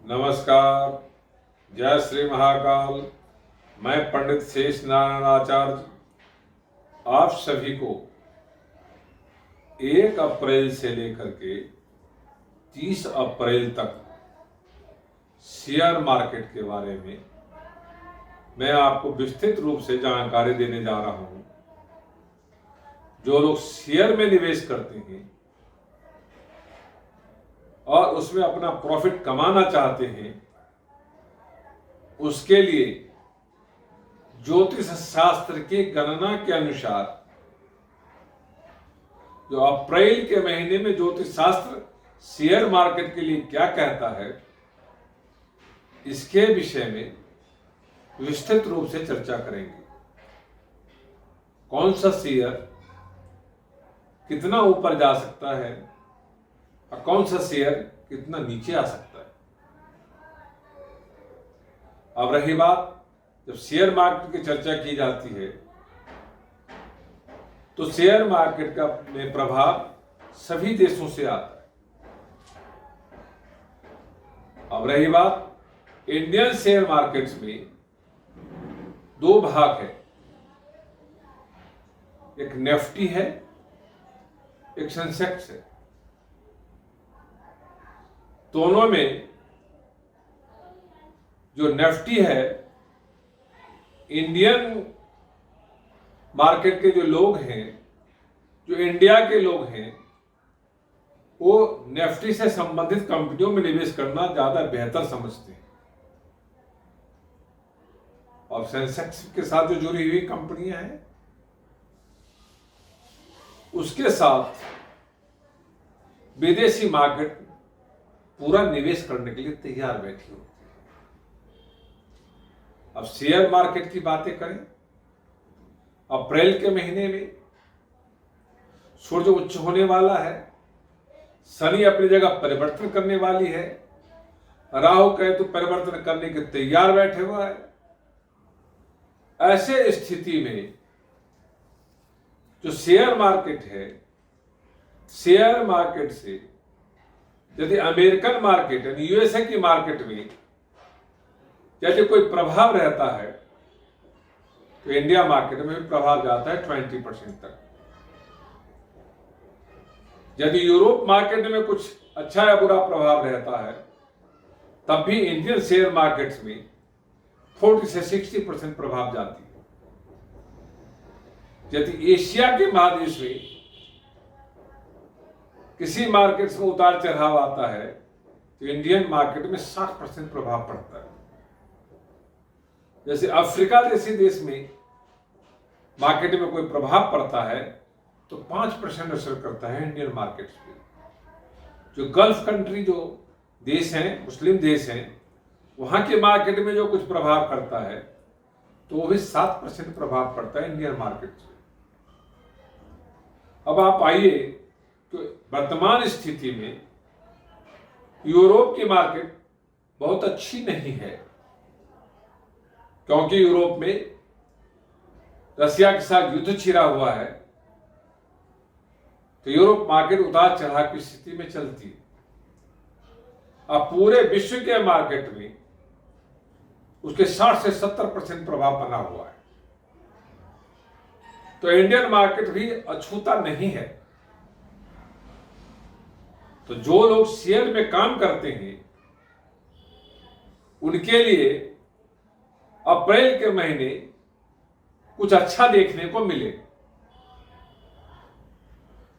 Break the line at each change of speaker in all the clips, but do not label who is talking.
नमस्कार। जय श्री महाकाल। मैं पंडित शेष नारायण आचार्य आप सभी को 1 अप्रैल से लेकर के 30 अप्रैल तक शेयर मार्केट के बारे में मैं आपको विस्तृत रूप से जानकारी देने जा रहा हूं। जो लोग शेयर में निवेश करते हैं और उसमें अपना प्रॉफिट कमाना चाहते हैं, उसके लिए ज्योतिष शास्त्र की गणना के अनुसार जो अप्रैल के महीने में ज्योतिष शास्त्र शेयर मार्केट के लिए क्या कहता है, इसके विषय में विस्तृत रूप से चर्चा करेंगे। कौन सा शेयर कितना ऊपर जा सकता है और कौन सा शेयर कितना नीचे आ सकता है। अब रही बात, जब शेयर मार्केट की चर्चा की जाती है तो शेयर मार्केट का में प्रभाव सभी देशों से आता है। अब रही बात, इंडियन शेयर मार्केट्स में 2 भाग है, एक निफ्टी है, एक सेंसेक्स है। दोनों में जो निफ्टी है, इंडियन मार्केट के जो लोग हैं, जो इंडिया के लोग हैं, वो निफ्टी से संबंधित कंपनियों में निवेश करना ज्यादा बेहतर समझते हैं। और सेंसेक्स के साथ जो जुड़ी हुई कंपनियां हैं, उसके साथ विदेशी मार्केट पूरा निवेश करने के लिए तैयार बैठी होती है। अब शेयर मार्केट की बातें करें, अप्रैल के महीने में सूर्य उच्च होने वाला है, शनि अपनी जगह परिवर्तन करने वाली है, राहु केतु परिवर्तन करने के तैयार बैठे हुआ है। ऐसे स्थिति में जो शेयर मार्केट है, शेयर मार्केट से यदि अमेरिकन मार्केट यानी यूएसए की मार्केट में यदि कोई प्रभाव रहता है तो इंडिया मार्केट में भी प्रभाव जाता है 20% तक। यदि यूरोप मार्केट में कुछ अच्छा या बुरा प्रभाव रहता है, तब भी इंडियन शेयर मार्केट्स में 40 से 60% प्रभाव जाती है। यदि एशिया के महादेश में किसी मार्केट्स में उतार चढ़ाव आता है तो इंडियन मार्केट में 60% प्रभाव पड़ता है। जैसे अफ्रीका जैसे देश में मार्केट में कोई प्रभाव पड़ता है तो 5% असर करता है इंडियन मार्केट्स पे। जो गल्फ कंट्री जो देश हैं, मुस्लिम देश हैं, वहां के मार्केट में जो कुछ प्रभाव करता है तो वो भी 7% प्रभाव पड़ता है इंडियन मार्केट पे। अब आप आइए तो वर्तमान स्थिति में यूरोप की मार्केट बहुत अच्छी नहीं है, क्योंकि यूरोप में रशिया के साथ युद्ध छिड़ा हुआ है, तो यूरोप मार्केट उतार चढ़ाव की स्थिति में चलती है। अब पूरे विश्व के मार्केट में उसके 60 से 70% प्रभाव बना हुआ है, तो इंडियन मार्केट भी अछूता नहीं है। तो जो लोग शेयर में काम करते हैं, उनके लिए अप्रैल के महीने कुछ अच्छा देखने को मिले,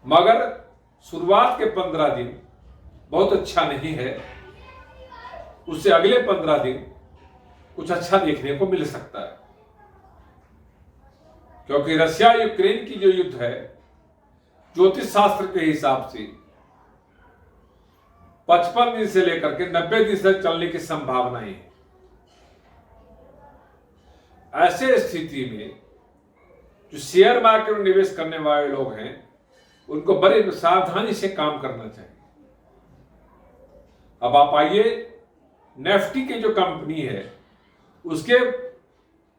मगर शुरुआत के 15 दिन बहुत अच्छा नहीं है। उससे अगले 15 दिन कुछ अच्छा देखने को मिल सकता है, क्योंकि रशिया यूक्रेन की जो युद्ध है, ज्योतिष शास्त्र के हिसाब से 55 दिन से लेकर के 90 दिन तक चलने की संभावनाएं है। ऐसे स्थिति में जो शेयर मार्केट में निवेश करने वाले लोग हैं, उनको बड़े सावधानी से काम करना चाहिए। अब आप आइए, निफ्टी की जो कंपनी है, उसके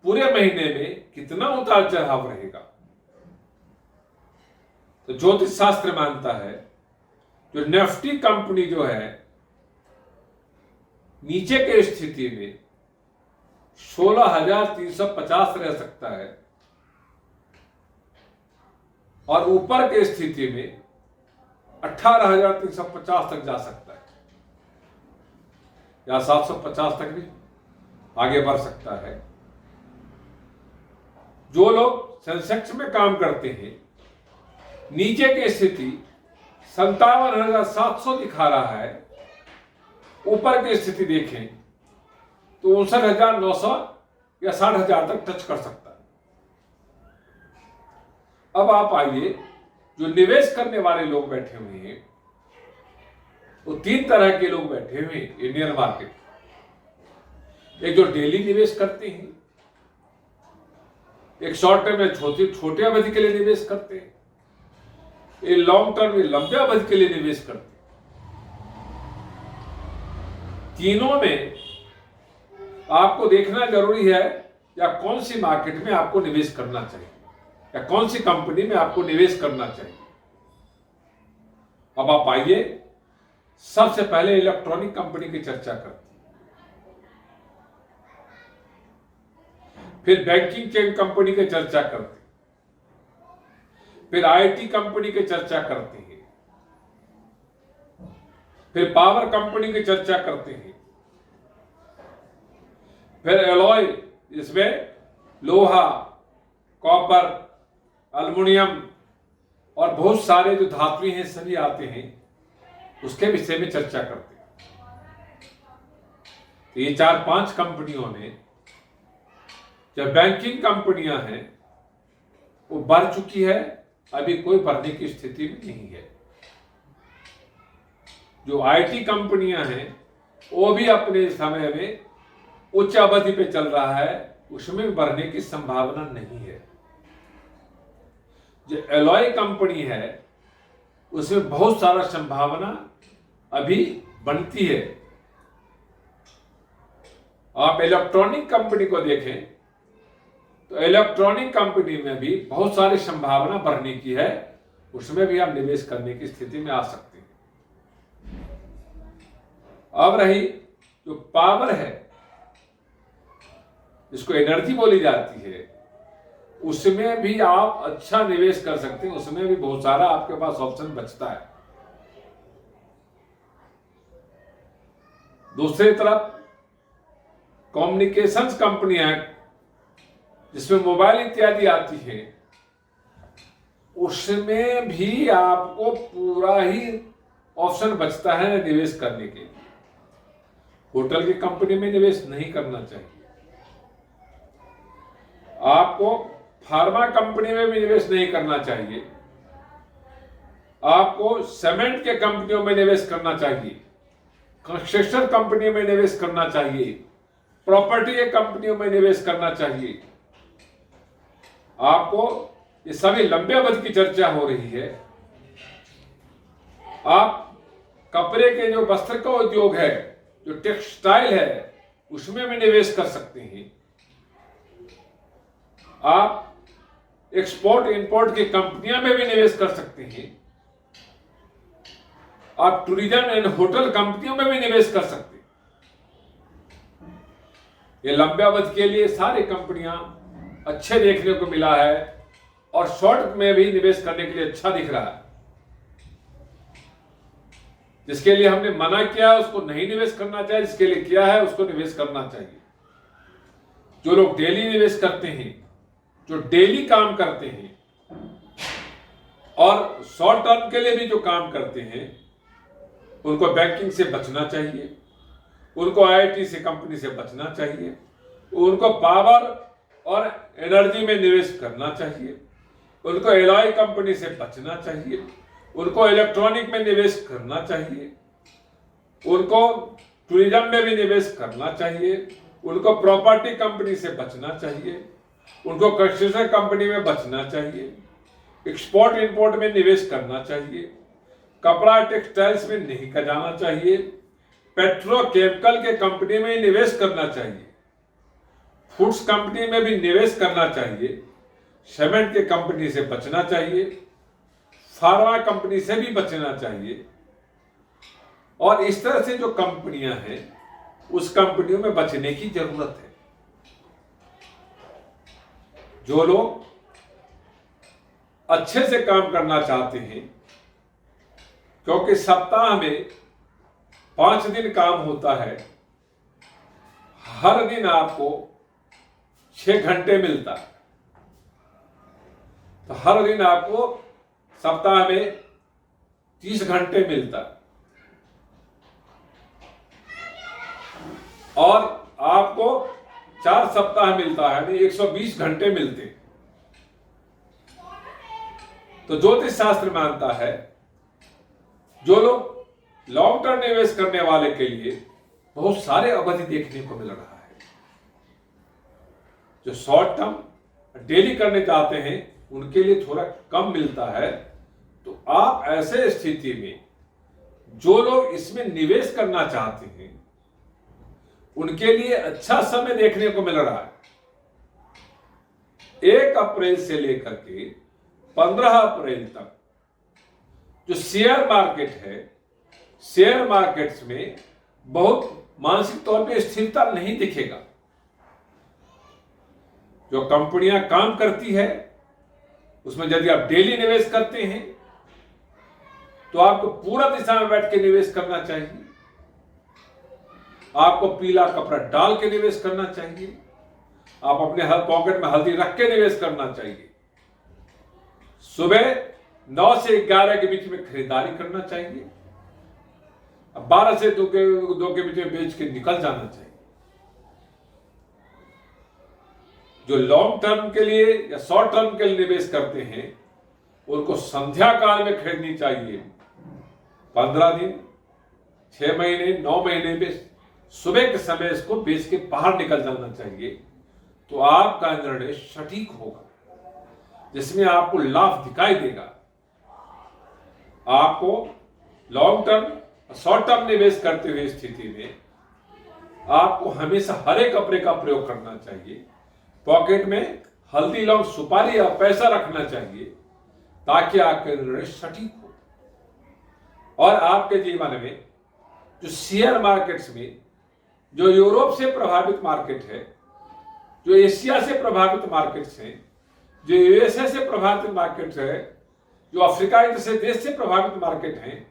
पूरे महीने में कितना उतार चढ़ाव रहेगा। तो ज्योतिष शास्त्र मानता है जो निफ्टी कंपनी जो है नीचे के स्थिति में 16,350 रह सकता है और ऊपर के स्थिति में 18,350 तक जा सकता है या 750 तक भी आगे बढ़ सकता है। जो लोग सेंसेक्स में काम करते हैं, नीचे की स्थिति 57,700 दिखा रहा है, ऊपर की स्थिति देखें तो 59,900 या 60,000 तक टच कर सकता है। अब आप आइए, जो निवेश करने वाले लोग बैठे हुए हैं, वो 3 तरह के लोग बैठे हुए हैं इंडियन मार्केट। एक जो डेली निवेश करते हैं, एक शॉर्ट टर्म में छोटे अवधि के लिए निवेश करते हैं, एक लॉन्ग टर्म में लंबे अवधि के लिए निवेश करते हैं। तीनों में आपको देखना जरूरी है या कौन सी मार्केट में आपको निवेश करना चाहिए या कौन सी कंपनी में आपको निवेश करना चाहिए। अब आप आइए, सबसे पहले इलेक्ट्रॉनिक कंपनी की चर्चा करते हैं, फिर बैंकिंग चेन कंपनी की चर्चा करते हैं, फिर आईटी कंपनी की चर्चा करते हैं, फिर पावर कंपनी की चर्चा करते हैं, फिर एलॉय, इसमें लोहा, कॉपर, एल्युमिनियम और बहुत सारे जो धातुएं हैं सभी आते हैं, उसके विषय में चर्चा करते हैं। तो ये 4-5 कंपनियों में जो बैंकिंग कंपनियां हैं वो बढ़ चुकी है, अभी कोई बढ़ने की स्थिति में नहीं है। जो आईटी कंपनियां हैं वो भी अपने समय में उच्च अवधि पे चल रहा है, उसमें बढ़ने की संभावना नहीं है। जो एलॉय कंपनी है उसमें बहुत सारा संभावना अभी बनती है। आप इलेक्ट्रॉनिक कंपनी को देखें तो इलेक्ट्रॉनिक कंपनी में भी बहुत सारी संभावना बढ़ने की है, उसमें भी आप निवेश करने की स्थिति में आ सकते हैं। अब रही जो पावर है, जिसको एनर्जी बोली जाती है, उसमें भी आप अच्छा निवेश कर सकते हैं, उसमें भी बहुत सारा आपके पास ऑप्शन बचता है। दूसरी तरफ कम्युनिकेशंस कंपनी है, जिसमें मोबाइल इत्यादि आती है, उसमें भी आपको पूरा ही ऑप्शन बचता है निवेश करने के लिए। होटल की कंपनी में निवेश नहीं करना चाहिए। आपको फार्मा कंपनी में भी निवेश नहीं करना चाहिए। आपको सीमेंट के कंपनियों में निवेश करना चाहिए, कंस्ट्रक्शन कंपनी में निवेश करना चाहिए, प्रॉपर्टी के कंपनियों में निवेश करना चाहिए। आपको ये सभी लंबे अवधि की चर्चा हो रही है। आप कपड़े के जो वस्त्र का उद्योग है, जो टेक्सटाइल है, उसमें भी निवेश कर सकते हैं। आप एक्सपोर्ट इंपोर्ट की कंपनियां में भी निवेश कर सकते हैं। आप टूरिज्म एंड होटल कंपनियों में भी निवेश कर सकते हैं। ये लंबे अवधि के लिए सारी कंपनियां अच्छे देखने को मिला है और शॉर्ट में भी निवेश करने के लिए अच्छा दिख रहा है। जिसके लिए हमने मना किया उसको नहीं निवेश करना चाहिए, जिसके लिए किया है उसको निवेश करना चाहिए। जो लोग डेली निवेश करते हैं, जो डेली काम करते हैं और शॉर्ट टर्म के लिए भी जो काम करते हैं, उनको बैंकिंग से बचना चाहिए, उनको आईटी से कंपनी से बचना चाहिए, उनको पावर और एनर्जी में निवेश करना चाहिए, उनको एलॉय कंपनी से बचना चाहिए, उनको इलेक्ट्रॉनिक में निवेश करना चाहिए, उनको टूरिज्म में भी निवेश करना चाहिए, उनको प्रॉपर्टी कंपनी से बचना चाहिए, उनको कंस्ट्रक्शन कंपनी में बचना चाहिए, एक्सपोर्ट इंपोर्ट में निवेश करना चाहिए, कपड़ा टेक्सटाइल्स में नहीं जाना चाहिए, पेट्रोकेमिकल के कंपनी में निवेश करना चाहिए, फूड्स कंपनी में भी निवेश करना चाहिए, सीमेंट के कंपनी से बचना चाहिए, फार्मा कंपनी से भी बचना चाहिए। और इस तरह से जो कंपनियां हैं उस कंपनियों में बचने की जरूरत है। जो लोग अच्छे से काम करना चाहते हैं, क्योंकि सप्ताह में 5 दिन काम होता है, हर दिन आपको 6 घंटे मिलता है, तो हर दिन आपको सप्ताह में 30 घंटे मिलता है, और आपको 4 सप्ताह मिलता है, 120 घंटे मिलते हैं। तो ज्योतिष शास्त्र मानता है जो लोग लॉन्ग टर्म निवेश करने वाले के लिए बहुत सारे अवधि देखने को मिल रहा है। जो शॉर्ट टर्म डेली करने चाहते हैं उनके लिए थोड़ा कम मिलता है। तो आप ऐसे स्थिति में जो लोग इसमें निवेश करना चाहते हैं उनके लिए अच्छा समय देखने को मिल रहा है। 1 अप्रैल से लेकर के 15 अप्रैल तक जो शेयर मार्केट है, शेयर मार्केट्स में बहुत मानसिक तौर पे स्थिरता नहीं दिखेगा। जो कंपनियां काम करती है उसमें यदि आप डेली निवेश करते हैं तो आपको पूरा दिशा में बैठ के निवेश करना चाहिए। आपको पीला कपड़ा डाल के निवेश करना चाहिए। आप अपने हर पॉकेट में हल्दी रख के निवेश करना चाहिए। सुबह 9 से 11 के बीच में खरीदारी करना चाहिए। 12 से 2 के बीच में बेच के निकल जाना चाहिए। जो लॉन्ग टर्म के लिए या शॉर्ट टर्म के लिए निवेश करते हैं उनको संध्या काल में खरीदनी चाहिए। 15 दिन, 6 महीने, 9 महीने में सुबह के समय इसको बेच के बाहर निकल जाना चाहिए। तो आपका निर्णय सटीक होगा, जिसमें आपको लाभ दिखाई देगा। आपको लॉन्ग टर्म शॉर्ट टर्म निवेश करते हुए स्थिति में आपको हमेशा हरे कपड़े का प्रयोग करना चाहिए। पॉकेट में हल्दी, लौंग, सुपारी या पैसा रखना चाहिए ताकि आपके निर्णय सटीक हो। और आपके जीवन में जो शेयर मार्केट्स में जो यूरोप से प्रभावित मार्केट है, जो एशिया से प्रभावित मार्केट्स हैं, जो यूएसए से प्रभावित मार्केट्स है, जो अफ्रीका जैसे देश से प्रभावित मार्केट हैं,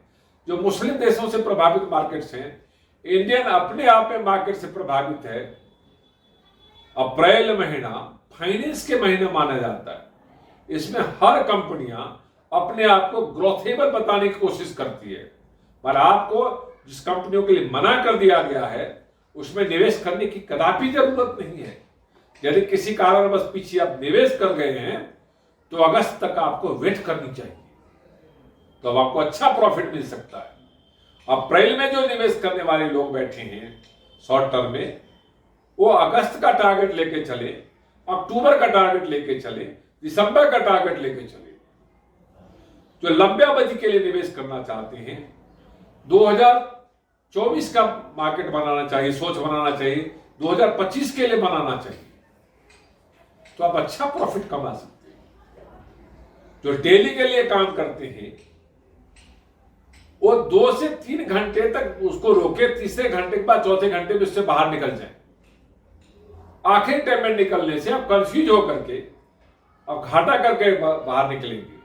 जो मुस्लिम देशों से प्रभावित मार्केट्स हैं, इंडियन अपने आप में मार्केट से प्रभावित है। अप्रैल महीना फाइनेंस के महीने माना जाता है। इसमें हर कंपनियां अपने आप को ग्रोथेबल बताने की कोशिश करती है, पर आपको जिस कंपनियों के लिए मना कर दिया गया है उसमें निवेश करने की कदापि जरूरत नहीं है। यदि किसी कारणवश पीछे आप निवेश कर गए हैं तो अगस्त तक आपको वेट करनी चाहिए, तो अब आपको अच्छा प्रॉफिट मिल सकता है। अप्रैल में जो निवेश करने वाले लोग बैठे हैं शॉर्ट टर्म में, वो अगस्त का टारगेट लेके चले, अक्टूबर का टारगेट लेके चले, दिसंबर का टारगेट लेके चले। जो लंबे अवधि के लिए निवेश करना चाहते हैं, 2024 का मार्केट बनाना चाहिए, सोच बनाना चाहिए, 2025 के लिए बनाना चाहिए, तो आप अच्छा प्रॉफिट कमा सकते हैं। जो डेली के लिए काम करते हैं वो 2 से 3 घंटे तक उसको रोके, तीसरे घंटे के बाद चौथे घंटे में उससे बाहर निकल जाए। आखिरी टाइम में निकलने से आप कंफ्यूज होकर के अब घाटा करके बाहर निकलेंगे।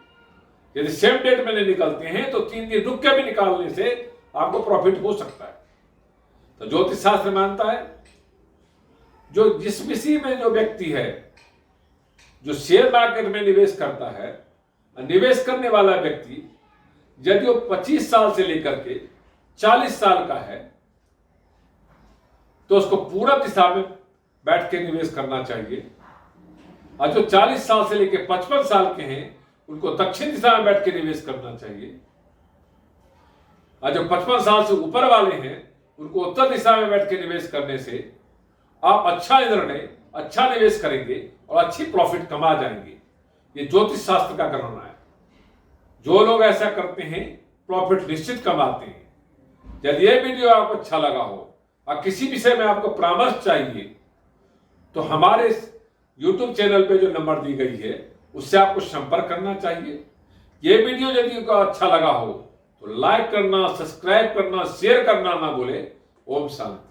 यदि सेम डेट में नहीं निकलते हैं तो 3 दिन रुक के भी निकालने से आपको प्रॉफिट हो सकता है। तो ज्योतिष शास्त्र मानता है जो जिस विषय में जो व्यक्ति है जो शेयर मार्केट में निवेश करता है, निवेश करने वाला व्यक्ति यदि वो 25 साल से लेकर के 40 साल का है तो उसको पूरा दिशा में बैठ के निवेश करना चाहिए। और जो 40 साल से लेकर 55 साल के हैं उनको दक्षिण दिशा में बैठ के निवेश करना चाहिए। और जो 55 साल से ऊपर वाले हैं उनको उत्तर दिशा में बैठ के निवेश करने से आप अच्छा निर्णय, अच्छा निवेश करेंगे और अच्छी प्रॉफिट कमा जाएंगे। ये ज्योतिष शास्त्र का कहना है। जो लोग ऐसा करते हैं प्रॉफिट निश्चित कमाते हैं। यदि ये वीडियो आपको अच्छा लगा हो और किसी विषय में आपको परामर्श चाहिए तो हमारे YouTube चैनल पे जो नंबर दी गई है उससे आपको संपर्क करना चाहिए। ये वीडियो यदि आपको अच्छा लगा हो तो लाइक करना, सब्सक्राइब करना, शेयर करना ना भूले। ओम शांति।